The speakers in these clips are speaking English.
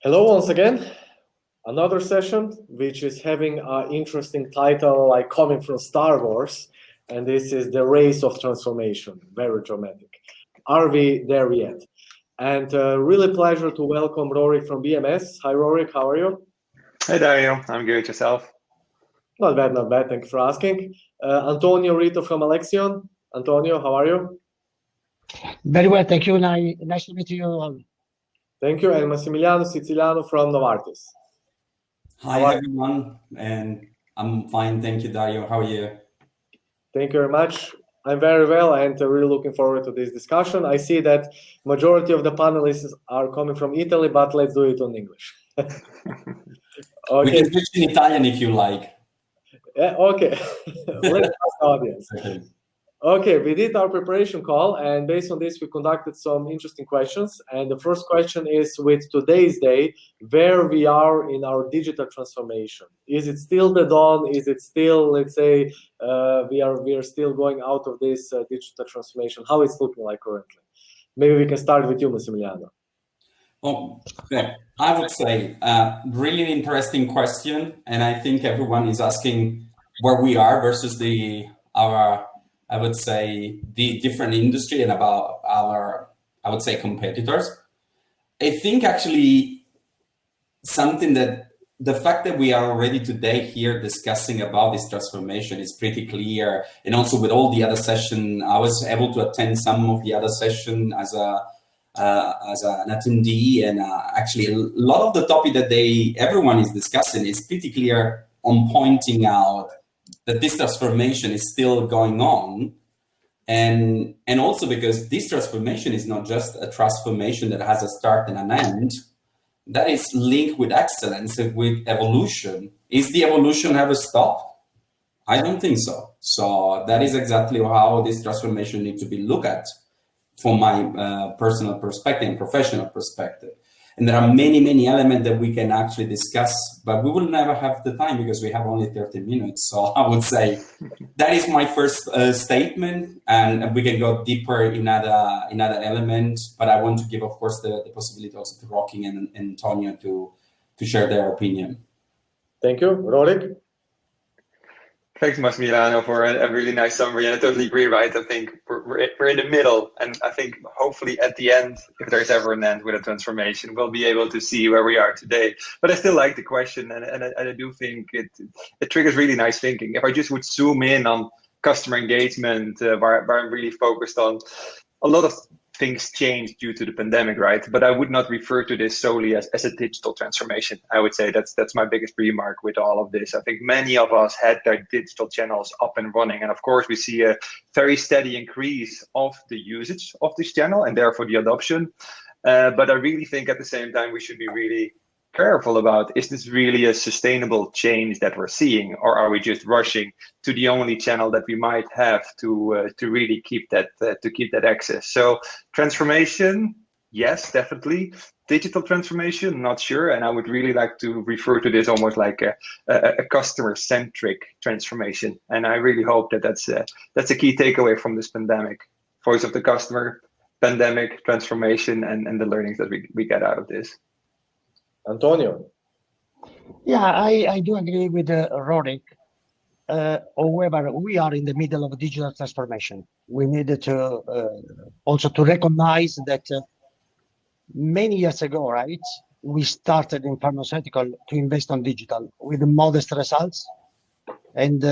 Hello once again. Another session which is having an interesting title like coming from Star Wars, and this is the race of transformation. Very dramatic. Are we there yet? And really pleasure to welcome Rorik from BMS. Hi Rorik, how are you? Hey Dario, I'm good. Yourself? Not bad, not bad. Thank you for asking. Antonio Rito from Alexion. Antonio, how are you? Very well, thank you. Nice to meet you all. Thank you. And Massimiliano Siciliano from Novartis. Hi everyone, and I'm fine, thank you, Dario. How are you? Thank you very much. I'm very well and really looking forward to this discussion. I see that majority of the panelists are coming from Italy, but let's do it in English. Okay. We can switch in Italian if you like. Yeah, okay. Let's ask the audience. Okay, we did our preparation call, and based on this, we conducted some interesting questions. And the first question is, with today's day, where we are in our digital transformation. Is it still the dawn? Is it still, let's say, we are still going out of this digital transformation? How it's looking like currently? Maybe we can start with you, Massimiliano. Oh, yeah. I would say really interesting question, and I think everyone is asking where we are versus our I would say the different industry and about our, I would say, competitors. I think actually something that the fact that we are already today here discussing about this transformation is pretty clear. And also with all the other session, I was able to attend some of the other session as an attendee, and actually a lot of the topic that everyone is discussing is pretty clear on pointing out that this transformation is still going on, and also because this transformation is not just a transformation that has a start and an end, that is linked with excellence, with evolution. Is the evolution ever stopped? I don't think so. So that is exactly how this transformation needs to be looked at from my personal perspective and professional perspective. And there are many, many elements that we can actually discuss, but we will never have the time because we have only 30 minutes. So I would say that is my first statement, and we can go deeper in other elements. But I want to give, of course, the possibility also to Rorik and Antonio to share their opinion. Thank you. Rorik? Thanks, Massimiliano, for a really nice summary. And I totally agree, right? I think we're in the middle. And I think hopefully at the end, if there's ever an end with a transformation, we'll be able to see where we are today. But I still like the question. And I do think it triggers really nice thinking. If I just would zoom in on customer engagement, where I'm really focused on, a lot of things changed due to the pandemic, right? But I would not refer to this solely as a digital transformation. I would say that's my biggest remark with all of this. I think many of us had their digital channels up and running. And of course, we see a very steady increase of the usage of this channel and therefore the adoption. But I really think at the same time, we should be really careful about, is this really a sustainable change that we're seeing, or are we just rushing to the only channel that we might have to really keep that access? So transformation, yes, definitely. Digital transformation, not sure. And I would really like to refer to this almost like a customer-centric transformation. And I really hope that that's a key takeaway from this pandemic. Voice of the customer, pandemic, transformation, and the learnings that we get out of this. Antonio? Yeah, I do agree with Rorik. However, we are in the middle of a digital transformation. We needed to also to recognize that many years ago, right, we started in pharmaceutical to invest on digital with modest results. And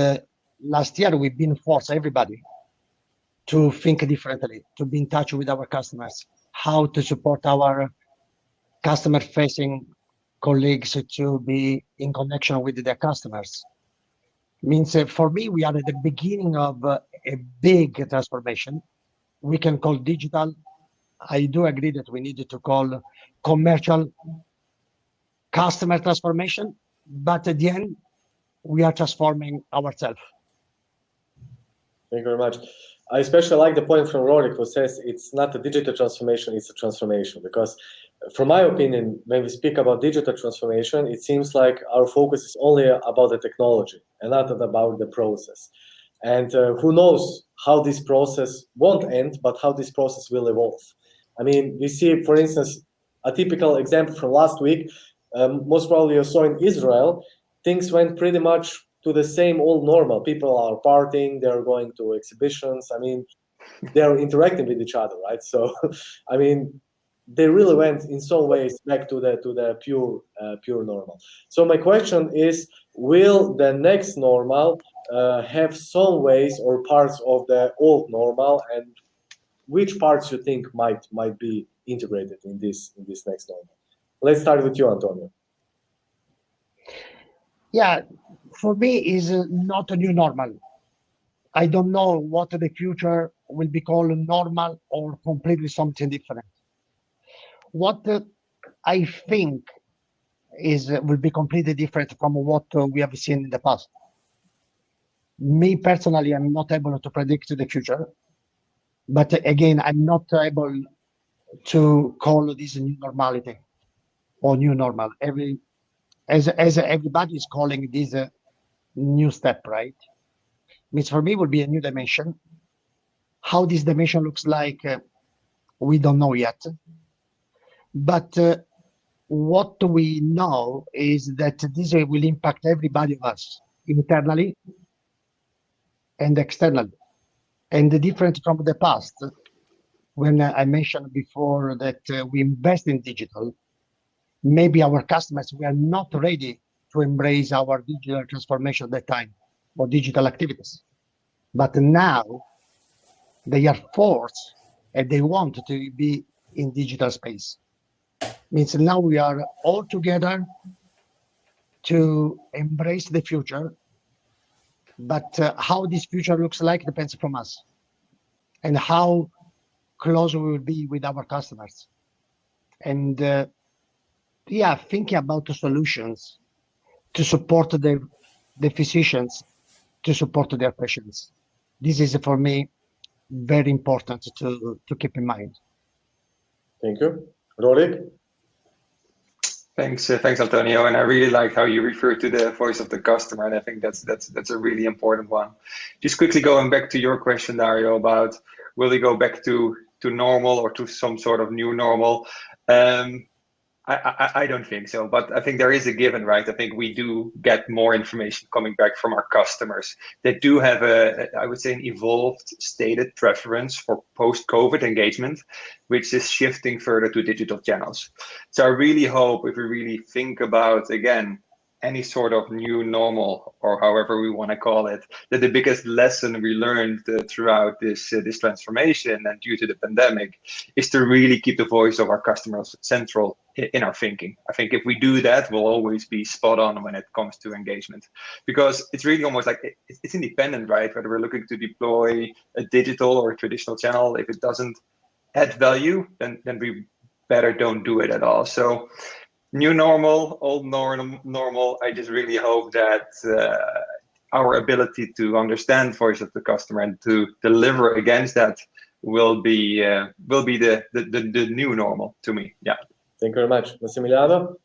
last year, we've been forced, everybody, to think differently, to be in touch with our customers, how to support our customer-facing colleagues to be in connection with their customers. Means for me, we are at the beginning of a big transformation. We can call digital. I do agree that we needed to call commercial customer transformation, but at the end, we are transforming ourselves. Thank you very much. I especially like the point from Rorik, who says it's not a digital transformation, it's a transformation. Because from my opinion, when we speak about digital transformation, it seems like our focus is only about the technology and not about the process. And who knows how this process won't end, but how this process will evolve. I mean, we see, for instance, a typical example from last week. Most probably you saw in Israel, things went pretty much to the same old normal. People are partying, they're going to exhibitions. I mean, they're interacting with each other, right? So, I mean, they really went in some ways back to the pure normal. So my question is, will the next normal have some ways or parts of the old normal, and which parts you think might be integrated in this next normal? Let's start with you, Antonio. Yeah, for me is not a new normal. I don't know what the future will be called normal or completely something different. What I think will be completely different from what we have seen in the past. Me personally, I'm not able to predict the future, but again, I'm not able to call this a new normality or new normal. As everybody is calling this a new step, right? Means for me it will be a new dimension. How this dimension looks like, we don't know yet. But what we know is that this will impact everybody of us internally and externally. And different from the past, when I mentioned before that we invest in digital, maybe our customers were not ready to embrace our digital transformation at that time or digital activities. But now they are forced and they want to be in digital space. Means now we are all together to embrace the future, but how this future looks like depends from us and how close we will be with our customers. And thinking about the solutions to support the physicians, to support their patients. This is for me very important to keep in mind. Thank you. Rorik? Thanks, Antonio. And I really like how you refer to the voice of the customer, and I think that's a really important one. Just quickly going back to your question, Dario, about will we go back to normal or to some sort of new normal? I don't think so, but I think there is a given, right? I think we do get more information coming back from our customers. They do have I would say, an evolved stated preference for post-COVID engagement, which is shifting further to digital channels. So I really hope, if we really think about, again, any sort of new normal, or however we want to call it, that the biggest lesson we learned throughout this transformation and due to the pandemic is to really keep the voice of our customers central in our thinking. I think if we do that, we'll always be spot on when it comes to engagement, because it's really almost like it's independent, right? Whether we're looking to deploy a digital or a traditional channel, if it doesn't add value, then we better don't do it at all. So new normal, old normal. I just really hope that our ability to understand voice of the customer and to deliver against that will be the new normal to me. Yeah. Thank you very much, Massimiliano.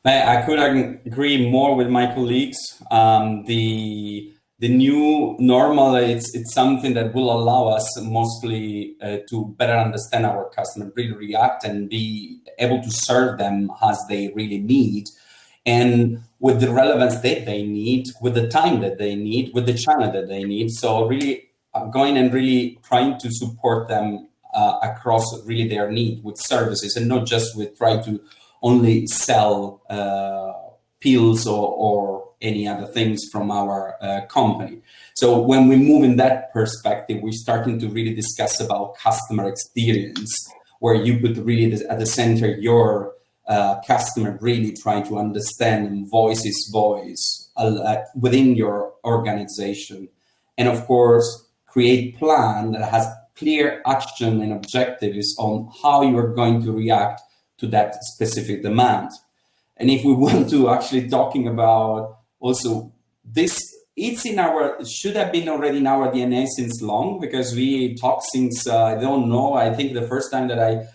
I could agree more with my colleagues. The new normal, it's something that will allow us mostly to better understand our customer, really react and be able to serve them as they really need, and with the relevance that they need, with the time that they need, with the channel that they need. So really going and really trying to support them across really their need with services, and not just with try to only sell pills or any other things from our company. So when we move in that perspective, we're starting to really discuss about customer experience, where you put really at the center your customer, really trying to understand and voice his voice within your organization. And of course, create plan that has clear action and objectives on how you are going to react to that specific demand. And if we want to actually talking about also this, it should have been already in our DNA since long, because we talk since, I don't know, I think the first time that I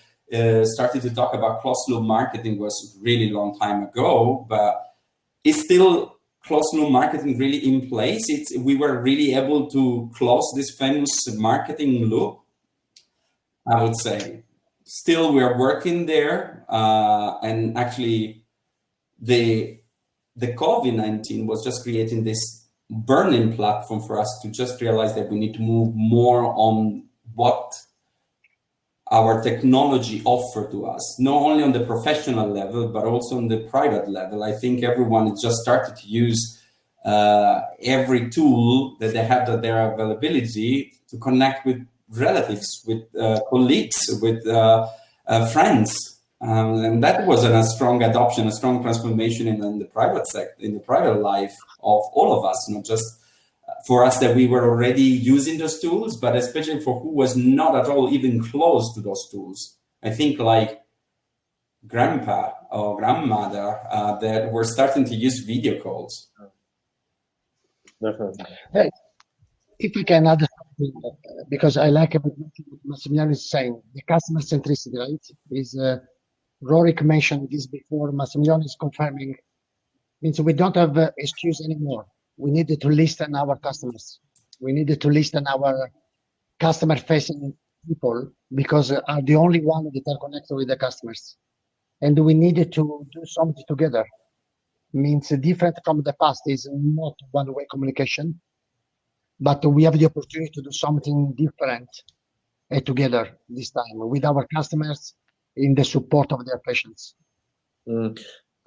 started to talk about closed loop marketing was really long time ago, but it's still closed loop marketing really in place. We were really able to close this famous marketing loop, I would say. still we are working there, and actually the COVID-19 was just creating this burning platform for us to just realize that we need to move more on what our technology offer to us, not only on the professional level, but also on the private level. I think everyone has just started to use every tool that they have at their availability to connect with relatives, with colleagues, with friends. And that was a strong adoption, a strong transformation in the private sector, in the private life of all of us, not just for us that we were already using those tools, but especially for who was not at all even close to those tools. I think like grandpa or grandmother that were starting to use video calls. Definitely. Hey, if we can add something, because I like what Massimiliano is saying, the customer centricity, right? Is Rorik mentioned this before, Massimiliano is confirming, means we don't have excuse anymore. We needed to listen our customers. We needed to listen our customer-facing people because are the only one that are connected with the customers. And we needed to do something together. Means different from the past is not one-way communication, but we have the opportunity to do something different together this time with our customers in the support of their patients.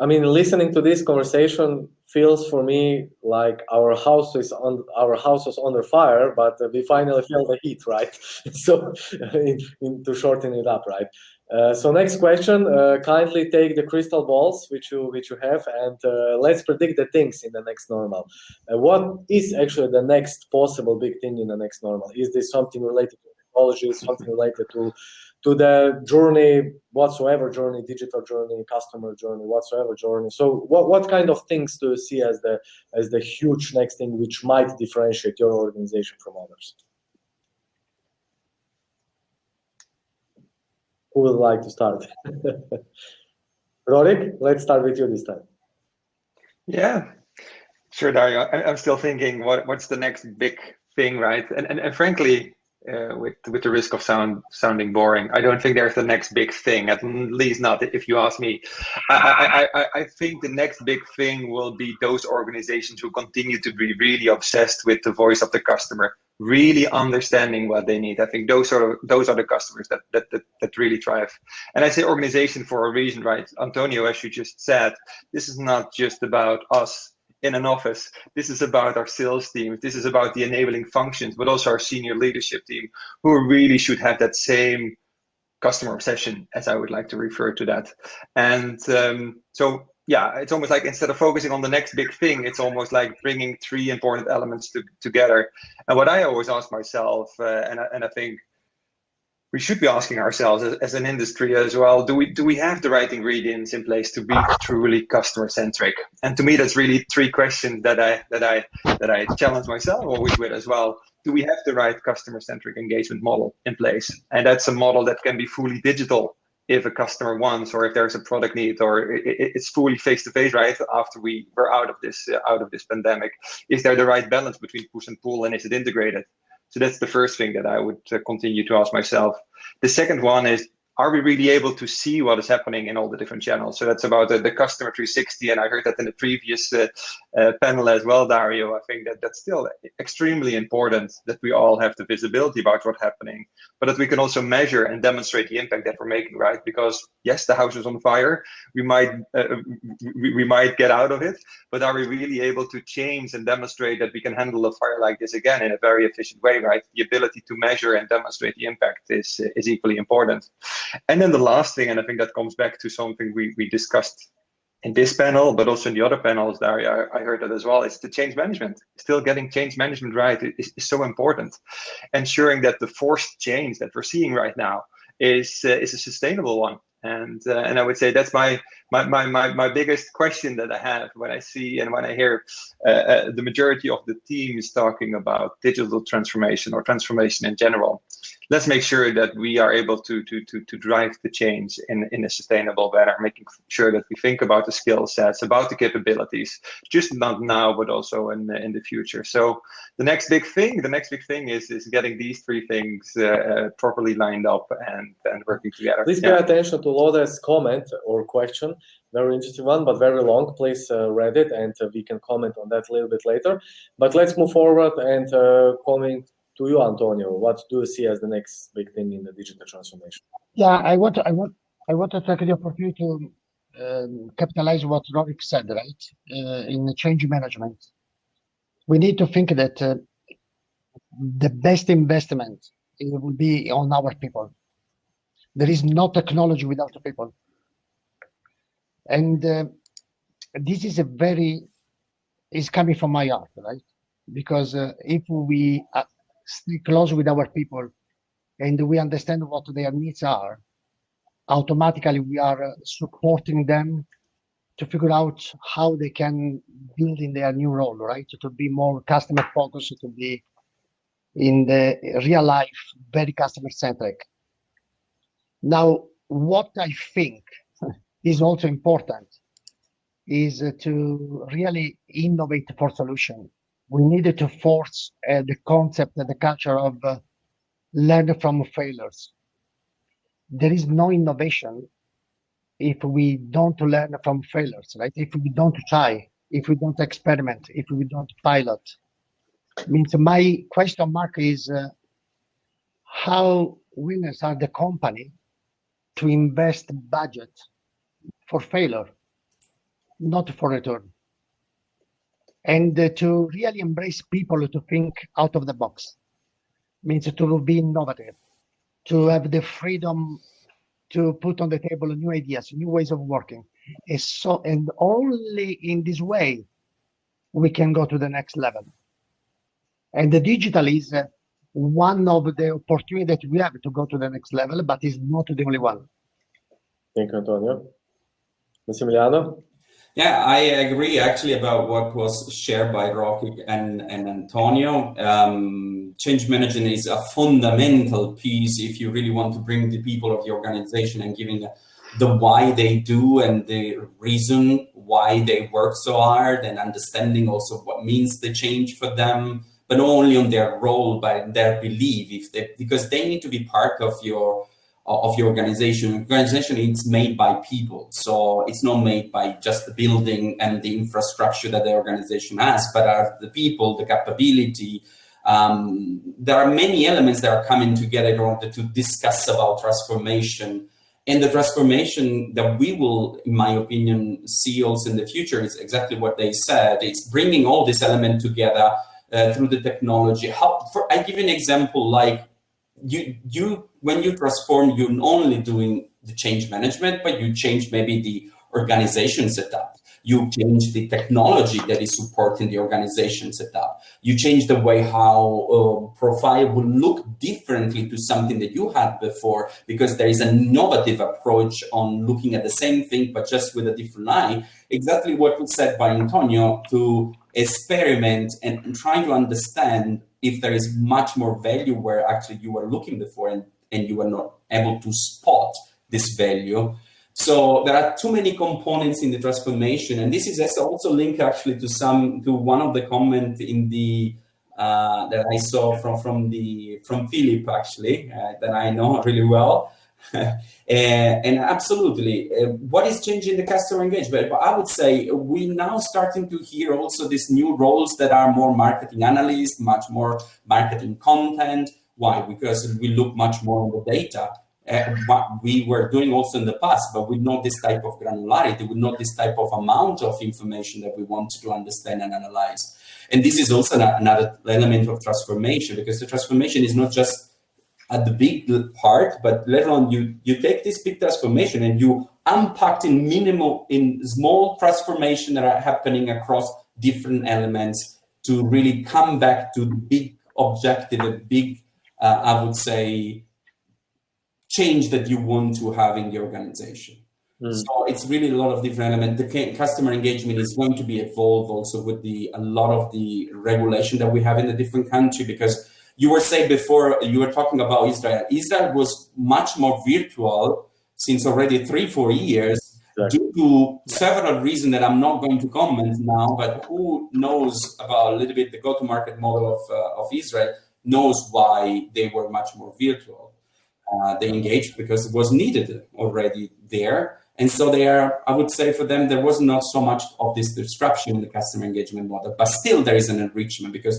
I mean, listening to this conversation feels for me like our house was under fire, but we finally feel the heat, right? So, to shorten it up, right? So next question, kindly take the crystal balls which you have, and let's predict the things in the next normal. What is actually the next possible big thing in the next normal? Is this something related to technology, something related to the journey, whatsoever journey, digital journey, customer journey, whatsoever journey? So what kind of things do you see as the huge next thing which might differentiate your organization from others? Who would like to start? Rorik, let's start with you this time. Yeah, sure, Dario. I'm still thinking, what's the next big thing, right? And frankly, with the risk of sounding boring, I don't think there's the next big thing, at least not if you ask me. I think the next big thing will be those organizations who continue to be really obsessed with the voice of the customer, really understanding what they need. I think those are the customers that really thrive. And I say organization for a reason, right? Antonio, as you just said, this is not just about us in an office. This is about our sales team. This is about the enabling functions, but also our senior leadership team, who really should have that same customer obsession, as I would like to refer to that. And so, yeah, it's almost like instead of focusing on the next big thing, it's almost like bringing three important elements together. And what I always ask myself, and I think we should be asking ourselves as an industry as well, do we have the right ingredients in place to be truly customer centric? And to me, that's really three questions that I challenge myself always with as well. Do we have the right customer centric engagement model in place? And that's a model that can be fully digital if a customer wants, or if there's a product need, or it's fully face to face, right? After we're out of this pandemic, is there the right balance between push and pull, and is it integrated? So that's the first thing that I would continue to ask myself. The second one is, are we really able to see what is happening in all the different channels? So that's about the customer 360, and I heard that in the previous panel as well, Dario. I think that's still extremely important, that we all have the visibility about what's happening, but that we can also measure and demonstrate the impact that we're making, right? Because yes, the house is on fire. We might get out of it, but are we really able to change and demonstrate that we can handle a fire like this again in a very efficient way, right? The ability to measure and demonstrate the impact is equally important. And then the last thing, and I think that comes back to something we discussed in this panel, but also in the other panels, Daria, I heard that as well, is the change management. Still getting change management right is so important. Ensuring that the forced change that we're seeing right now is a sustainable one. And I would say that's my biggest question that I have when I see and when I hear the majority of the team is talking about digital transformation or transformation in general. let's make sure that we are able to drive the change in a sustainable manner, making sure that we think about the skill sets, about the capabilities, just not now, but also in the future. So the next big thing is getting these three things properly lined up and working together. Please pay attention to Lode's comment or question. Very interesting one, but very long. Please read it, and we can comment on that a little bit later. But let's move forward and coming to you, Antonio. What do you see as the next big thing in the digital transformation? Yeah, I want to take the opportunity to capitalize what Rorik said, right? In the change management, we need to think that the best investment will be on our people. There is no technology without the people. And this is is coming from my heart, right? Because if we stay close with our people and we understand what their needs are, automatically we are supporting them to figure out how they can build in their new role, right? To be more customer focused, to be in the real life, very customer centric. Now, what I think is also important is to really innovate for solution. We needed to force the concept and the culture of learn from failures. There is no innovation if we don't learn from failures, right? If we don't try, if we don't experiment, if we don't pilot. Means my question mark is how winners are the company to invest budget for failure, not for return. And to really embrace people to think out of the box. Means to be innovative, to have the freedom to put on the table new ideas, new ways of working. And only in this way we can go to the next level. And the digital is one of the opportunities that we have to go to the next level, but is not the only one. Thank you, Antonio. Massimiliano? Yeah, I agree actually about what was shared by Rorik and Antonio. Change management is a fundamental piece if you really want to bring the people of the organization and giving the why they do and the reason why they work so hard, and understanding also what means the change for them, but not only on their role, but their belief, because they need to be part of your organization. Organization is made by people, so it's not made by just the building and the infrastructure that the organization has, but are the people, the capability. There are many elements that are coming together in order to discuss about transformation. And the transformation that we will, in my opinion, see also in the future is exactly what they said. It's bringing all this element together through the technology. I give you an example, like when you transform, you're not only doing the change management, but you change maybe the organization setup. You change the technology that is supporting the organization setup. You change the way how profile will look differently to something that you had before, because there is an innovative approach on looking at the same thing, but just with a different eye. Exactly what was said by Antonio, to experiment and try to understand if there is much more value where actually you were looking before and you were not able to spot this value. So there are too many components in the transformation, and this is also linked actually to one of the comments in the that I saw from Philip actually that I know really well. And absolutely, what is changing the customer engagement? But I would say we're now starting to hear also these new roles that are more marketing analysts, much more marketing content. Why? Because we look much more on the data. What we were doing also in the past, but with not this type of granularity, with not this type of amount of information that we want to understand and analyze. And this is also another element of transformation, because the transformation is not just at the big part, but later on you take this big transformation and you unpack in small transformation that are happening across different elements to really come back to the big objective, a big, I would say, change that you want to have in the organization. So it's really a lot of different elements. The customer engagement is going to be evolved also with a lot of the regulation that we have in the different country, because You were saying before, you were talking about Israel. Israel was much more virtual since already 3-4 years, due to several reasons that I'm not going to comment now, but who knows about a little bit the go-to-market model of Israel knows why they were much more virtual. They engaged because it was needed already there. And so they are, I would say for them, there was not so much of this disruption in the customer engagement model, but still there is an enrichment because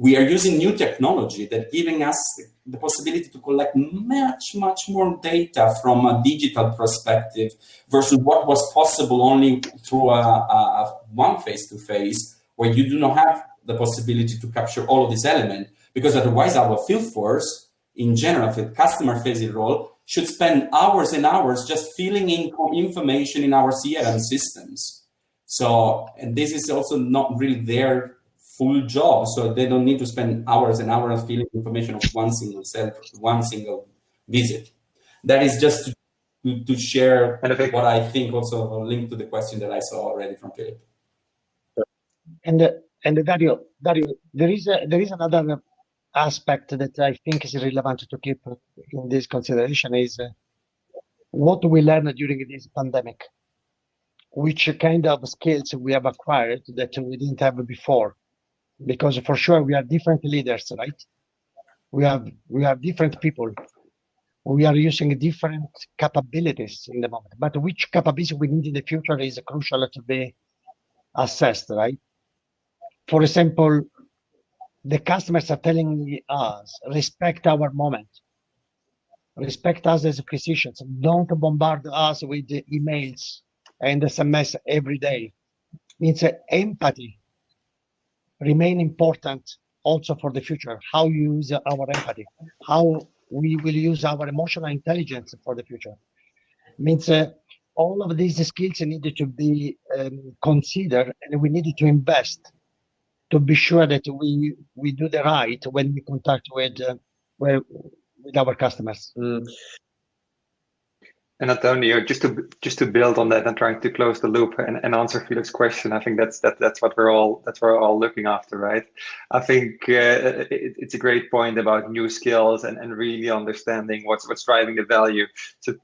we are using new technology that giving us the possibility to collect much more data from a digital perspective versus what was possible only through a one face-to-face, where you do not have the possibility to capture all of these elements, because otherwise our field force, in general, the customer-facing role, should spend hours and hours just filling in information in our CRM systems. So, and this is also not really their full job, so they don't need to spend hours and hours filling information of one single visit. That is just to share what I think, also linked to the question that I saw already from Philip. And Dario, there is another aspect that I think is relevant to keep in this consideration is what we learned during this pandemic, which kind of skills we have acquired that we didn't have before. Because for sure we are different leaders, right? We have different people. We are using different capabilities in the moment. But which capabilities we need in the future is crucial to be assessed, right? For example, the customers are telling us, respect our moment. Respect us as physicians. Don't bombard us with emails and SMS every day. Means empathy remain important also for the future. How you use our empathy, how we will use our emotional intelligence for the future. Means all of these skills needed to be considered, and we needed to invest to be sure that we do the right when we contact with our customers. And Antonio, just to build on that and trying to close the loop and answer Felix's question, I think that's what we're all looking after, right? I think it's a great point about new skills and really understanding what's driving the value.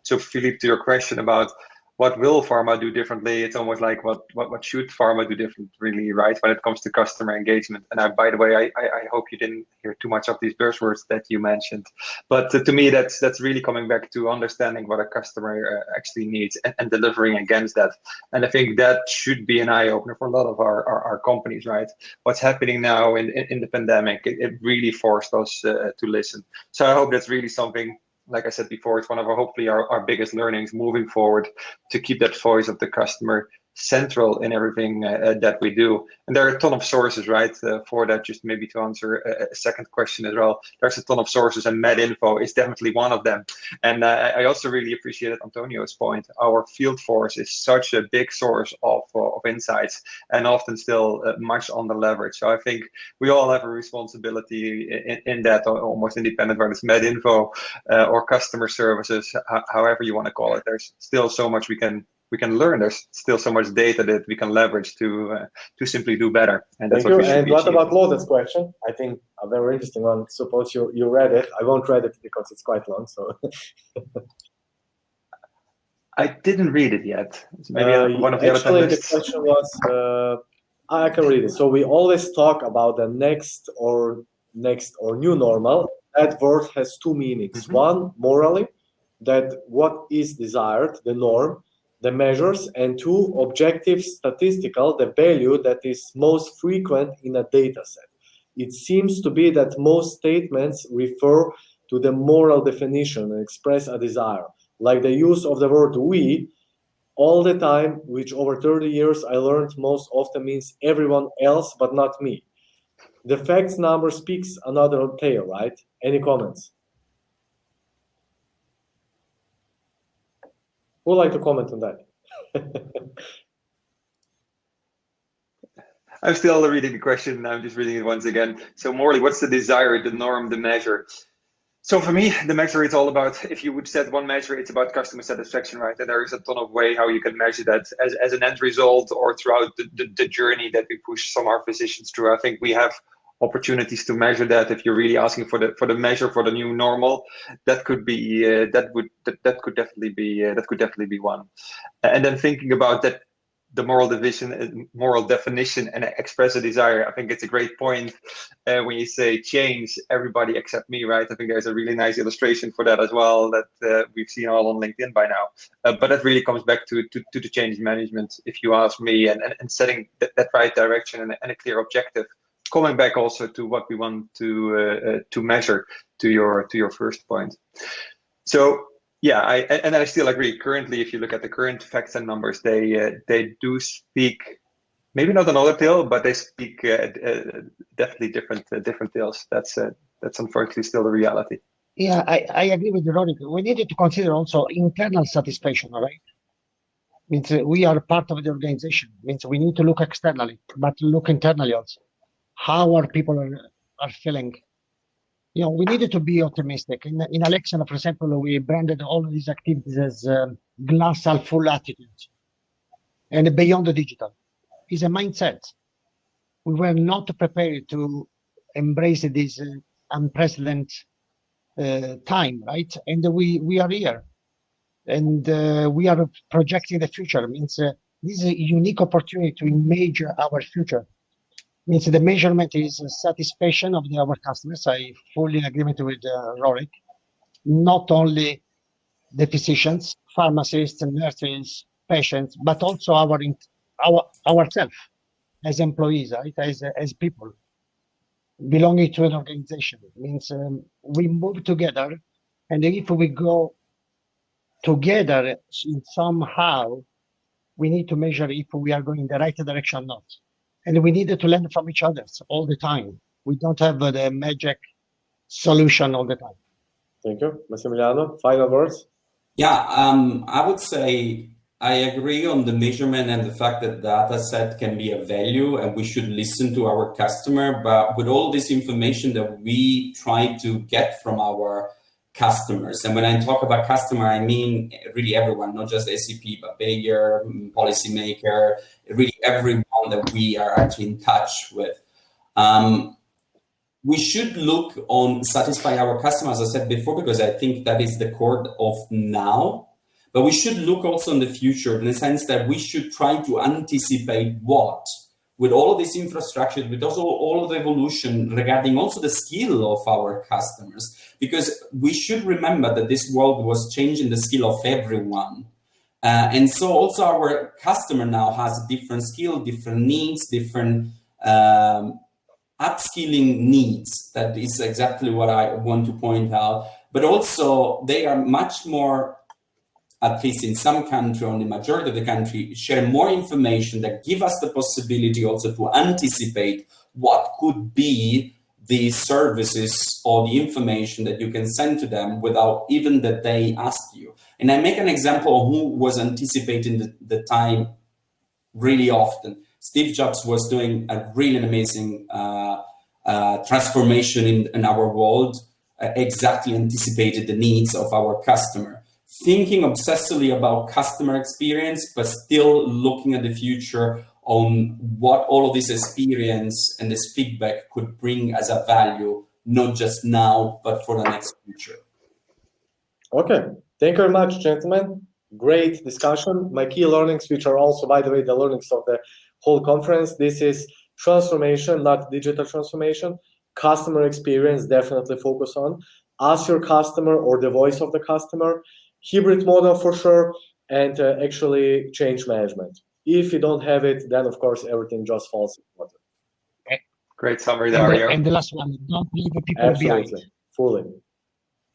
So Philippe, to your question about what will pharma do differently, it's almost like what should pharma do differently, right, when it comes to customer engagement. And by the way, I hope you didn't hear too much of these buzzwords that you mentioned, but to me that's really coming back to understanding what a customer actually needs and delivering against that. And I think that should be an eye-opener for a lot of our companies, right? What's happening now in the pandemic, it really forced us to listen. So I hope that's really something, like I said before, it's one of hopefully our biggest learnings moving forward, to keep that voice of the customer central in everything that we do. And there are a ton of sources, right, for that. Just maybe to answer a second question as well, there's a ton of sources, and MedInfo is definitely one of them. And I also really appreciated Antonio's point. Our field force is such a big source of insights, and often still much under leverage. So I think we all have a responsibility in that, almost independent whether it's MedInfo or customer services, however you want to call it. There's still so much we can learn. There's still so much data that we can leverage to simply do better. And that's what we should And be what achieving. about Claude's question? I think a very interesting one. Suppose you read it. I won't read it because it's quite long. So I didn't read it yet. Maybe one of the actually, other the question was, I can read it. So we always talk about the next or new normal. That word has two meanings. One, morally, that what is desired, the norm, the measures, and two, objective, statistical, the value that is most frequent in a data set. It seems to be that most statements refer to the moral definition and express a desire, like the use of the word we all the time, which over 30 years I learned most often means everyone else but not me. The facts number speaks another tale, right? Any comments? Who would like to comment on that? I'm still reading the question. I'm just reading it once again. So morally, what's the desire, the norm, the measure? So for me, the measure is all about, if you would set one measure, it's about customer satisfaction, right? And there is a ton of way how you can measure that as an end result or throughout the journey that we push some of our physicians through. I think we have opportunities to measure that. If you're really asking for the measure for the new normal, that could be that could definitely be one. And then thinking about that, the moral definition and express a desire. I think it's a great point when you say change everybody except me, right? I think there's a really nice illustration for that as well that we've seen all on LinkedIn by now. But that really comes back to the change management, if you ask me, and setting that right direction and a clear objective. Coming back also to what we want to measure, to your first point. So yeah, I still agree. Currently, if you look at the current facts and numbers, they do speak, maybe not another tale, but they speak definitely different tales. That's unfortunately still the reality. Yeah, I agree with Rorik. We needed to consider also internal satisfaction, right? Means we are part of the organization. Means we need to look externally, but look internally also. How our people are feeling. We needed to be optimistic. In Alexion, for example, we branded all of these activities as glass half full attitude. And beyond the digital is a mindset. We were not prepared to embrace this unprecedented time, right? And we are here. And we are projecting the future. Means this is a unique opportunity to measure our future. Means the measurement is satisfaction of our customers. I fully agree with Rorik. Not only the physicians, pharmacists, nurses, patients, but also ourselves as employees, right? As people belonging to an organization. Means we move together, and if we go together somehow, we need to measure if we are going in the right direction or not. And we needed to learn from each other all the time. We don't have the magic solution all the time. Thank you. Massimiliano, final words? Yeah, I would say I agree on the measurement and the fact that data set can be a value and we should listen to our customer. But with all this information that we try to get from our customers, and when I talk about customer, I mean really everyone, not just SAP, but Bayer, policymaker, really everyone that we are actually in touch with. We should look on satisfy our customers, as I said before, because I think that is the core of now. But we should look also in the future in the sense that we should try to anticipate what, with all of this infrastructure, with also all of the evolution regarding also the skill of our customers, because we should remember that this world was changing the skill of everyone. And so also our customer now has different skill, different needs, different upskilling needs. That is exactly what I want to point out. But also they are much more, at least in some country, on the majority of the country, share more information that give us the possibility also to anticipate what could be the services or the information that you can send to them without even that they ask you. And I make an example of who was anticipating the time really often. Steve Jobs was doing a really amazing transformation in our world, exactly anticipated the needs of our customer. Thinking obsessively about customer experience, but still looking at the future on what all of this experience and this feedback could bring as a value, not just now, but for the next future. Okay, thank you very much, gentlemen. Great discussion. My key learnings, which are also, by the way, the learnings of the whole conference, this is transformation, not digital transformation. Customer experience, definitely focus on. Ask your customer or the voice of the customer. Hybrid model for sure, and actually change management. If you don't have it, then of course everything just falls in water. Great summary, Dario. And the last one, don't leave the people behind. Fully.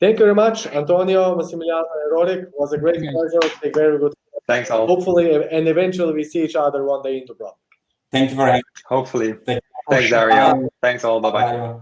Thank you very much, Antonio, Massimiliano, and Rorik. It was a great pleasure. Take very good. Thanks all. Hopefully, and eventually we see each other one day in Dubrovnik. Thank you very much. Hopefully. Thanks, Dario. Thanks all. Bye-bye.